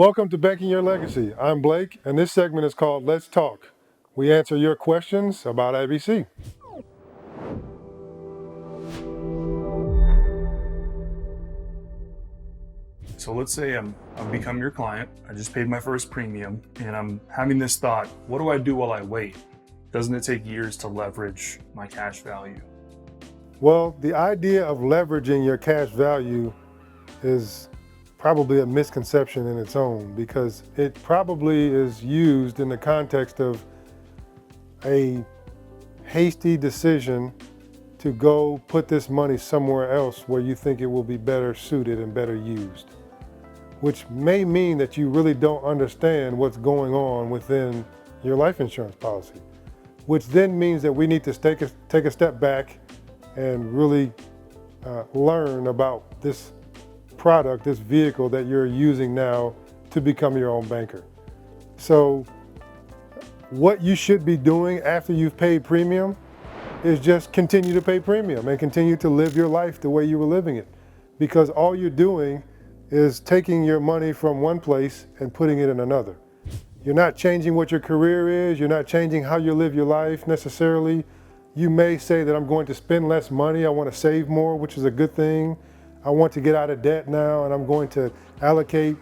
Welcome to Banking Your Legacy. I'm Blake, and this segment is called Let's Talk. We answer your questions about IBC. So let's say I've become your client, I just paid my first premium, and I'm having this thought, what do I do while I wait? Doesn't it take years to leverage my cash value? Well, the idea of leveraging your cash value is probably a misconception in its own because it probably is used in the context of a hasty decision to go put this money somewhere else where you think it will be better suited and better used, which may mean that you really don't understand what's going on within your life insurance policy, which then means that we need to take a step back and really learn about this product, this vehicle that you're using now to become your own banker. So what you should be doing after you've paid premium is just continue to pay premium and continue to live your life the way you were living it. Because all you're doing is taking your money from one place and putting it in another. You're not changing what your career is, you're not changing how you live your life necessarily. You may say that I'm going to spend less money, I want to save more, which is a good thing. I want to get out of debt now and I'm going to allocate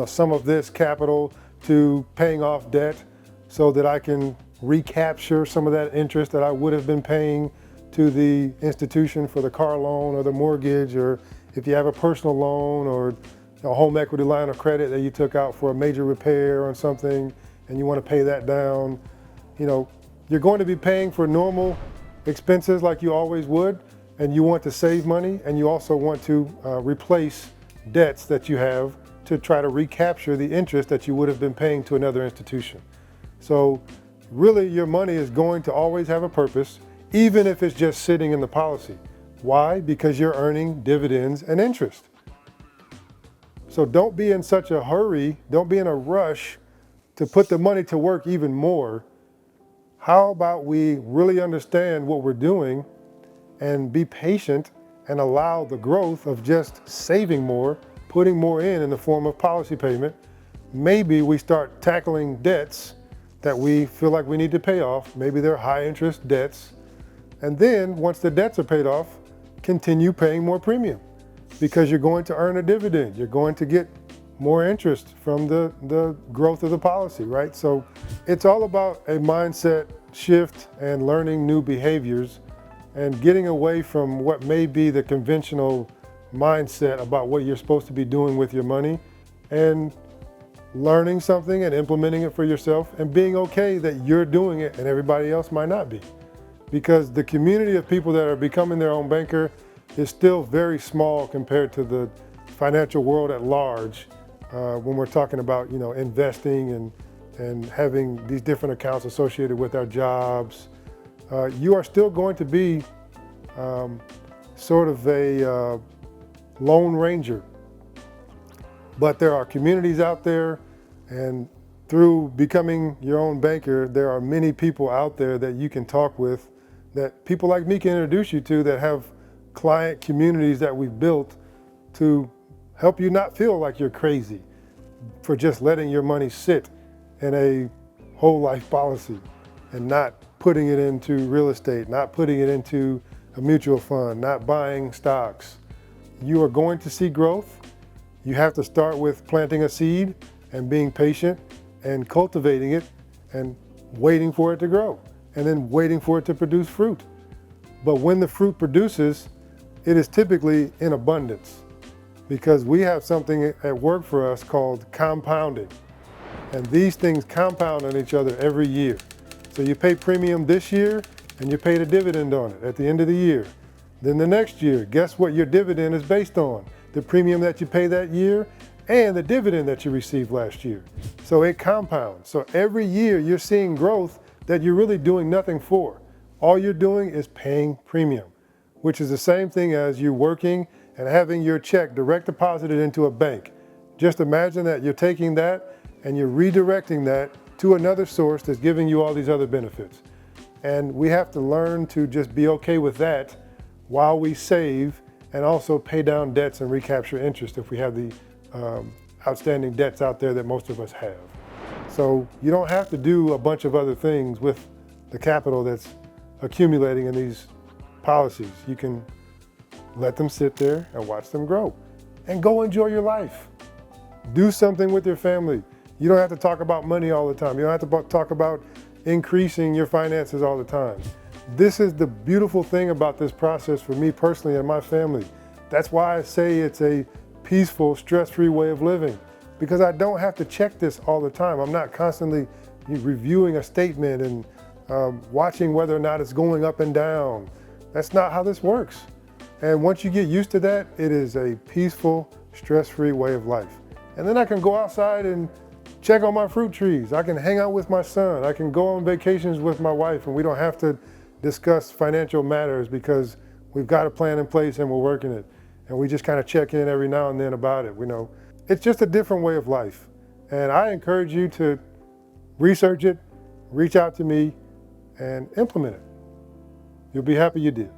some of this capital to paying off debt so that I can recapture some of that interest that I would have been paying to the institution for the car loan or the mortgage, or if you have a personal loan or a home equity line of credit that you took out for a major repair or something and you want to pay that down. You're going to be paying for normal expenses like you always would, and you want to save money, and you also want to replace debts that you have to try to recapture the interest that you would have been paying to another institution. So really your money is going to always have a purpose, even if it's just sitting in the policy. Why? Because you're earning dividends and interest. So don't be in such a hurry, don't be in a rush to put the money to work even more. How about we really understand what we're doing and be patient and allow the growth of just saving more, putting more in the form of policy payment. Maybe we start tackling debts that we feel like we need to pay off. Maybe they're high interest debts. And then once the debts are paid off, continue paying more premium because you're going to earn a dividend. You're going to get more interest from the growth of the policy, right? So it's all about a mindset shift and learning new behaviors and getting away from what may be the conventional mindset about what you're supposed to be doing with your money and learning something and implementing it for yourself and being okay that you're doing it and everybody else might not be. Because the community of people that are becoming their own banker is still very small compared to the financial world at large when we're talking about investing and having these different accounts associated with our jobs. You are still going to be sort of a lone ranger. But there are communities out there, and through becoming your own banker, there are many people out there that you can talk with, that people like me can introduce you to, that have client communities that we've built to help you not feel like you're crazy for just letting your money sit in a whole life policy and not putting it into real estate, not putting it into a mutual fund, not buying stocks. You are going to see growth. You have to start with planting a seed and being patient and cultivating it and waiting for it to grow and then waiting for it to produce fruit. But when the fruit produces, it is typically in abundance because we have something at work for us called compounding. And these things compound on each other every year. So you pay premium this year and you paid a dividend on it at the end of the year. Then the next year, guess what your dividend is based on? The premium that you pay that year and the dividend that you received last year. So it compounds. So every year you're seeing growth that you're really doing nothing for. All you're doing is paying premium, which is the same thing as you working and having your check direct deposited into a bank. Just imagine that you're taking that and you're redirecting that to another source that's giving you all these other benefits. And we have to learn to just be okay with that while we save and also pay down debts and recapture interest if we have the outstanding debts out there that most of us have. So you don't have to do a bunch of other things with the capital that's accumulating in these policies. You can let them sit there and watch them grow and go enjoy your life. Do something with your family. You don't have to talk about money all the time. You don't have to talk about increasing your finances all the time. This is the beautiful thing about this process for me personally and my family. That's why I say it's a peaceful, stress-free way of living, because I don't have to check this all the time. I'm not constantly reviewing a statement and watching whether or not it's going up and down. That's not how this works. And once you get used to that, it is a peaceful, stress-free way of life. And then I can go outside and check on my fruit trees. I can hang out with my son. I can go on vacations with my wife, and we don't have to discuss financial matters because we've got a plan in place and we're working it. And we just kind of check in every now and then about it. It's just a different way of life. And I encourage you to research it, reach out to me, and implement it. You'll be happy you did.